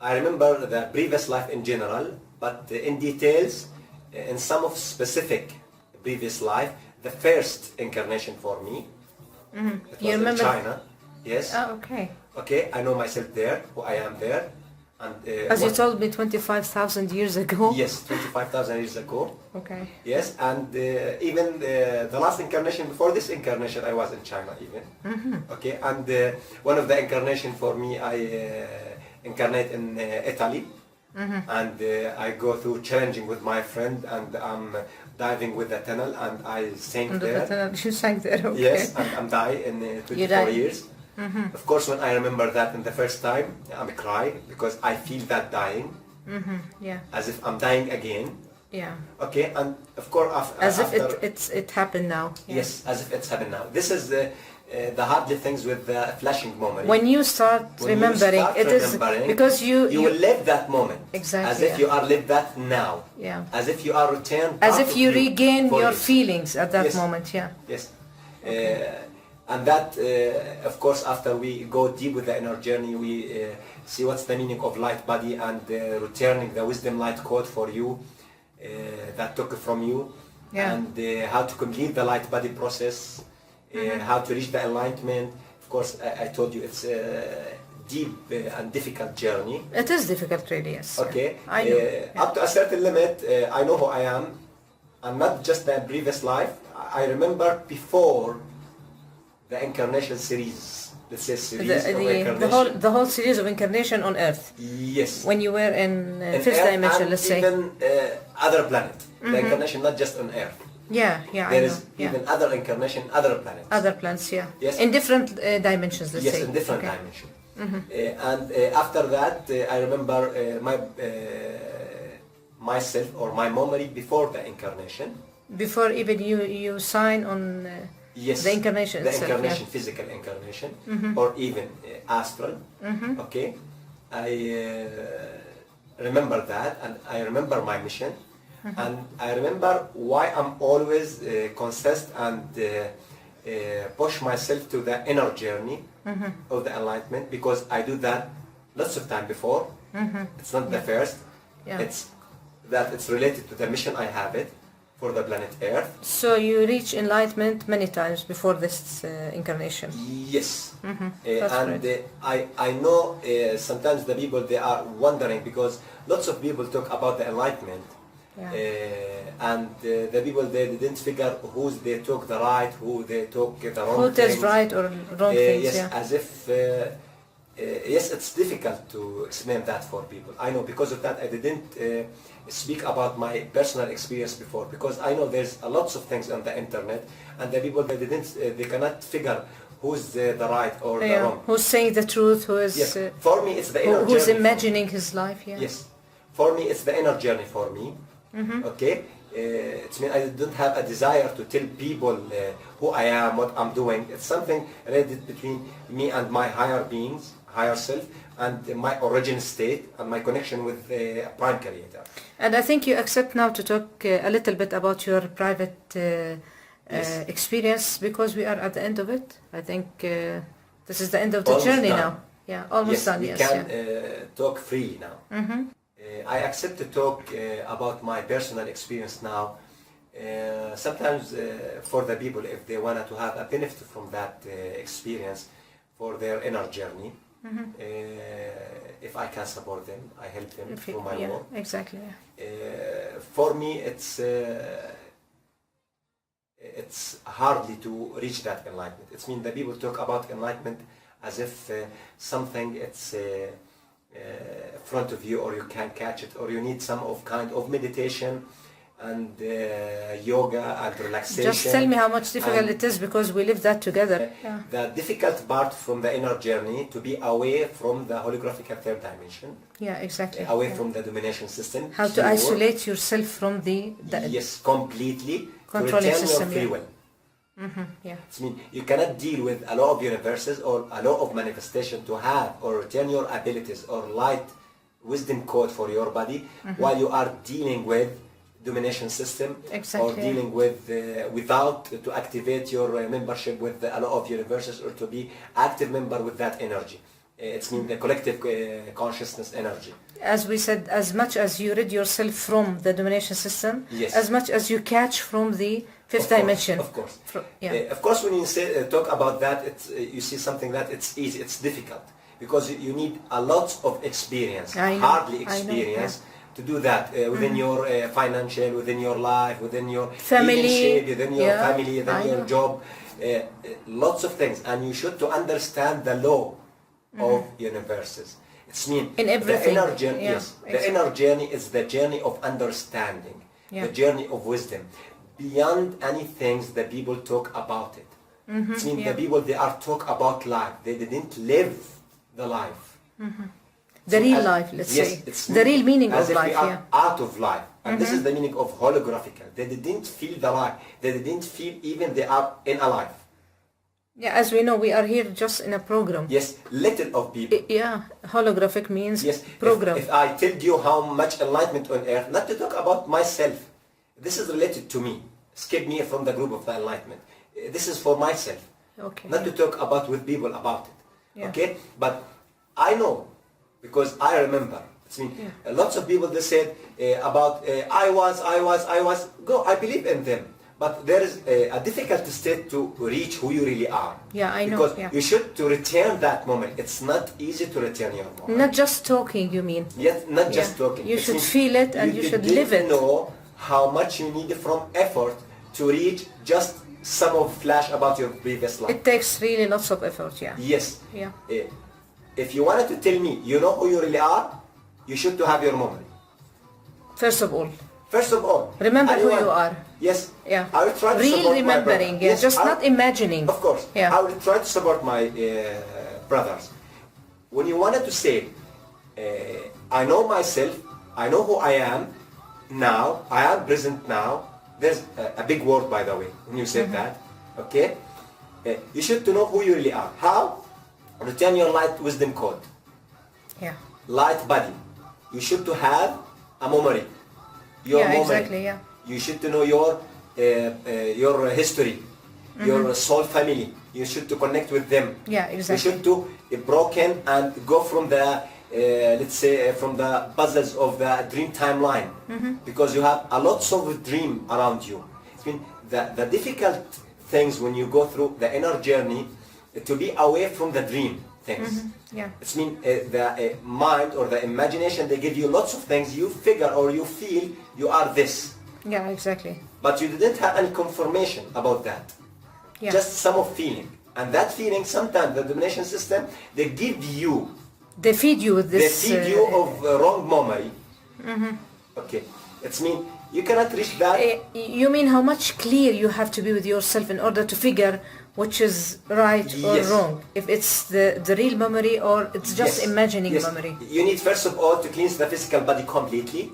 I remember the previous life in general, but in details, in some of specific previous life, the first incarnation for me, it was in China. Yes. Oh, okay. Okay, I know myself there, who I am there. And, as you told me 25,000 years ago. Yes, 25,000 years ago. Okay. Yes, and even the last incarnation before this incarnation, I was in China even. Okay, and one of the incarnation for me, I incarnate in Italy. And I go through challenging with my friend, and I'm diving with the tunnel, and I sank there. The tunnel, you sank there, okay. Yes, and I'm dying in 24 years. Of course, when I remember that in the first time, I'm crying because I feel that dying. Yeah. As if I'm dying again. Yeah. Okay, and of course as after, if it happened now. Yeah. Yes, as if it's happened now. This is the hardly things with the flashing moment. When you start remembering, it is because you will live that moment. Exactly. As if you are live that now. Yeah. As if you are returned. As if you regain your feelings at that yes. moment. Yeah. Yes. Okay. And that, of course, after we go deep with the inner journey, we see what's the meaning of light body and returning the wisdom light code for you that took from you, and how to complete the light body process, how to reach the enlightenment. Of course, I told you it's a deep and difficult journey. It is difficult, really, yes. Okay. I know. Up to a certain limit, I know who I am, and not just the previous life. I remember before the incarnation series, let's say series of incarnation. The whole series of incarnation on Earth. Yes. When you were in fifth dimension, let's say. Even other planet. The incarnation not just on Earth. Yeah, there is even other incarnation, other planets. Other planets, yeah. Yes. In different dimensions, let's say. Yes, in different dimensions. And after that, I remember myself or my memory before the incarnation. Before even you sign on. Yes, the incarnation the itself, incarnation, physical incarnation, or even astral. Okay, I remember that, and I remember my mission, and I remember why I'm always consist and push myself to the inner journey of the enlightenment, because I do that lots of time before. It's not the first. It's that it's related to the mission I have it for the planet Earth. So you reach enlightenment many times before this incarnation. Yes. And I know sometimes the people, they are wondering, because lots of people talk about the enlightenment, and the people, they didn't figure who's they took the right, who they took the wrong who things. Who right or wrong things, yes, as if yes, it's difficult to explain that for people. I know because of that I didn't speak about my personal experience before, because I know there's a lots of things on the internet, and the people, they cannot figure who's the right or the wrong. Who's saying the truth? Who is? Yes. For me, it's the inner journey. Who's imagining his life? Yeah. Yes. For me, it's the inner journey. For me. Okay. It means I don't have a desire to tell people who I am, what I'm doing. It's something related between me and my higher beings, higher self, and my origin state and my connection with the Prime Creator. And I think you accept now to talk a little bit about your private experience, because we are at the end of it. I think this is the end of the almost journey done. Now. Yeah, almost done. Yes, we can talk free now. I accept to talk about my personal experience now. Sometimes for the people, if they wanted to have a benefit from that experience for their inner journey, if I can support them, I help them through my work. Exactly. For me, it's hardly to reach that enlightenment. It means that people talk about enlightenment as if something it's in front of you, or you can catch it, or you need some kind of meditation and yoga and relaxation. Just tell me how much difficult it is, because we live that together. The difficult part from the inner journey, to be away from the holographic third dimension. Yeah, exactly. Away from the domination system. How to isolate yourself from the yes, completely. Controlling to return system. Your free will. Yeah. I mean, you cannot deal with a law of universes or a law of manifestation to have or return your abilities or light wisdom code for your body while you are dealing with domination system, or dealing with without to activate your membership with the law of universes, or to be active member with that energy. It's mean the collective consciousness energy. As we said, as much as you rid yourself from the domination system, Yes. as much as you catch from the fifth dimension. Of course. Yeah. Of course, when you say, talk about that, it's, you see something that it's easy, it's difficult. Because you need a lot of experience, hardly experience, to do that within your financial, within your life, within your family, leadership, within your family, within your job, lots of things. And you should to understand the law of universes. It's mean in everything. The inner journey, yes, the inner journey is the journey of understanding, the journey of wisdom, beyond any things that people talk about it. It means the people, they are talk about life. They didn't live the life. The real life, let's say. The real meaning of life, we are out of life. And this is the meaning of holographical. They didn't feel the life. They didn't feel even they are in a life. Yeah, as we know, we are here just in a program. Yes, little of people. Holographic means program. If I tell you how much enlightenment on earth, not to talk about myself. This is related to me. Skip me from the group of the enlightenment. This is for myself. Okay. Not to talk about with people about it. Yeah. Okay? But I know, because I remember. It's mean, lots of people, they said about I was. Go, I believe in them. But there is a difficult state to reach who you really are. Yeah, I know. Because you should to return that moment. It's not easy to return your moment. Not just talking, you mean? Yes, not just talking. You should feel it and you should live it. You know how much you need from effort to reach just some of flash about your previous life. It takes really lots of effort, yeah. Yes. Yeah. If you wanted to tell me you know who you really are, you should to have your memory. First of all. First of all. Remember who you are. Yes. Yeah. I will try to real support remembering, my yes, just not imagining. Of course. Yeah. I will try to support my brothers. When you wanted to say, I know myself, I know who I am now, I am present now. There's a big word, by the way, when you said that. Okay? You should to know who you really are. How? Return your light wisdom code. Yeah. Light body. You should to have a memory. Your memory. Exactly, yeah. You should to know your history, your soul family. You should to connect with them. Yeah, exactly. You should to broken and go from the let's say from the puzzles of the dream timeline, because you have a lot of dream around you. It's mean the difficult things when you go through the inner journey, to be away from the dream things. Yeah. It's mean the mind or the imagination, they give you lots of things. You figure or you feel you are this. Yeah, exactly. But you didn't have any confirmation about that. Yeah. Just some of feeling. And that feeling, sometimes the domination system, they give you. They feed you with this. They feed you of wrong memory. Okay. It's mean you cannot reach that. You mean how much clear you have to be with yourself in order to figure which is right or wrong? If it's the real memory or it's just imagining memory. You need first of all to cleanse the physical body completely.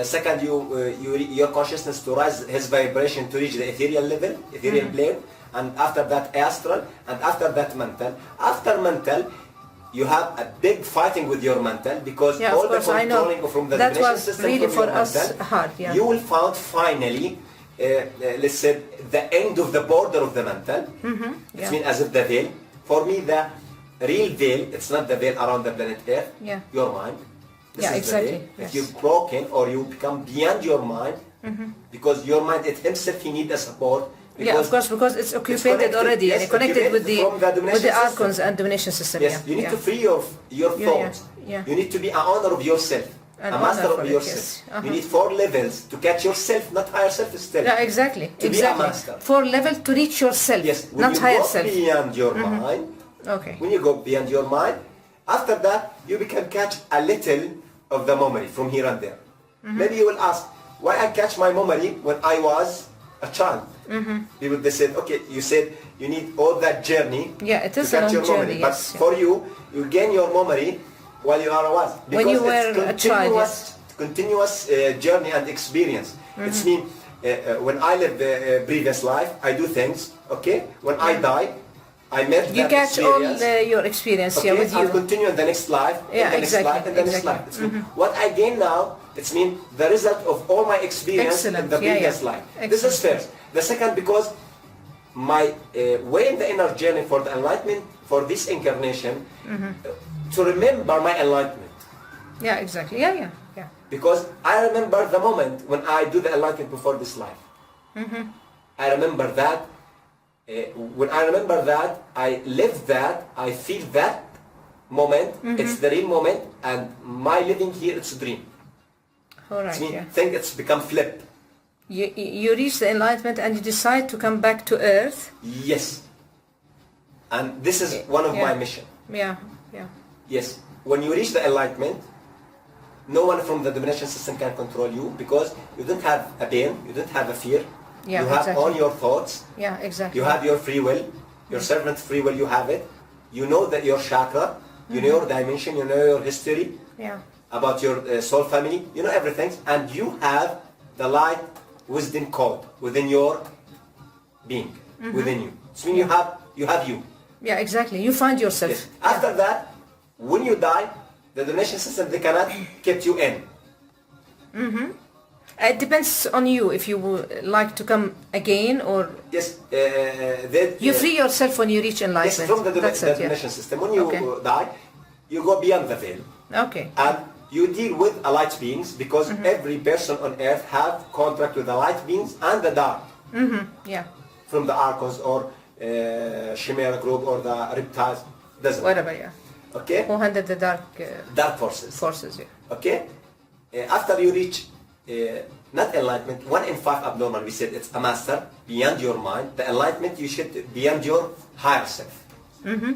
Second, your consciousness to rise his vibration to reach the ethereal level, ethereal plane, and after that astral, and after that mental. After mental, you have a big fighting with your mental, because all the controlling from the that was system really from for your us mental, hard. Yeah. you will find finally, let's say, the end of the border of the mental. It means as if the veil. For me, the real veil, it's not the veil around the planet Earth. Yeah. Your mind. This is exactly. The veil. If you're broken or you become beyond your mind, because your mind it himself he needs the support. Yeah, of course, because it's occupied already and connected with the archons and domination system. Yes, you need to free your thoughts. You need to be an owner of yourself, a master of yourself. You need 4 levels to catch yourself, not higher self still. Yeah, exactly. To be a master. 4 levels to reach yourself, not higher self. When you go beyond your mind, when you go beyond your mind, after that you can catch a little of the memory from here and there. Maybe you will ask, why I catch my memory when I was a child? People they said, okay, you said you need all that journey. Yeah, it is to catch a long your journey. Memory. But for you gain your memory while you are a was. Because when you were it's a child, continuous journey and experience. It's mean when I live previous life, I do things. Okay, when I die, I met you that catch experience. all your experience with you. I'll continue in the next life, yeah, in the next life, and the next life. It's mean, what I gain now, it's mean the result of all my experience in the previous life. This is first. The second, because my way in the inner journey for the enlightenment, for this incarnation, to remember my enlightenment. Yeah, exactly. Yeah. Because I remember the moment when I do the enlightenment before this life. I remember that. When I remember that, I live that, I feel that moment. It's the real moment, and my living here, it's a dream. All right. I think it's become flip. You reach the enlightenment and you decide to come back to earth. Yes. And this is one of my mission. Yeah. Yes. When you reach the enlightenment, no one from the domination system can control you, because you don't have a pain, you don't have a fear. Yeah, you have exactly. all your thoughts. Yeah, exactly. You have your free will, your servant free will, you have it. You know that your chakra, you know your dimension, you know your history, about your soul family, you know everything, and you have the light wisdom code within your being, within you. So you have you. Yeah, exactly. You find yourself. Yes. After that, when you die, the donation system, they cannot keep you in. It depends on you if you would like to come again or... Yes. You free yourself when you reach Yes, enlightenment. from the That's it, donation system. When you die, you go beyond the veil. Okay. And you deal with a light beings, because every person on earth have contact with the light beings and the dark. Yeah. From the Archons or Chimera group or the reptiles. Doesn't matter. Whatever, yeah. Okay? Who handled the dark Dark forces. forces, yeah. Okay? After you reach not enlightenment, 1 in 5 abnormal, we said it's a master beyond your mind. The enlightenment, you should beyond your higher self.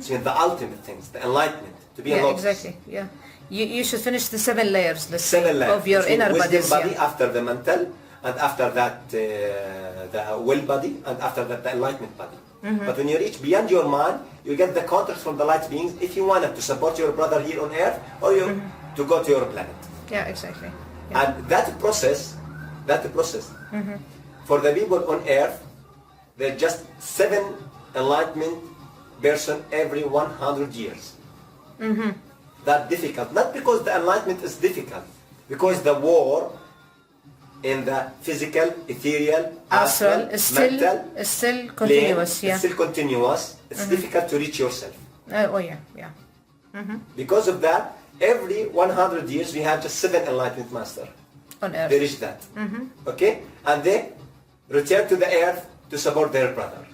So the ultimate things, the enlightenment, to be enlightened. Exactly, yeah. You should finish the 7 layers, let's 7 say, layers of your between inner wisdom bodies. body, after the mental, and after that the will body, and after that the enlightenment body. But when you reach beyond your mind, you get the contact from the light beings if you wanted to support your brother here on earth, or you to go to your planet. Yeah, exactly. Yeah. And that process, for the people on earth, they're just 7 enlightenment person every 100 years. That difficult, not because the enlightenment is difficult, because the war in the physical, ethereal, Astral is mental still continuous, plane, it's still continuous. It's difficult to reach yourself. Oh yeah. Because of that, every 100 years we have just 7 enlightenment masters. On earth. They reach that. Okay? And they return to the earth to support their brother.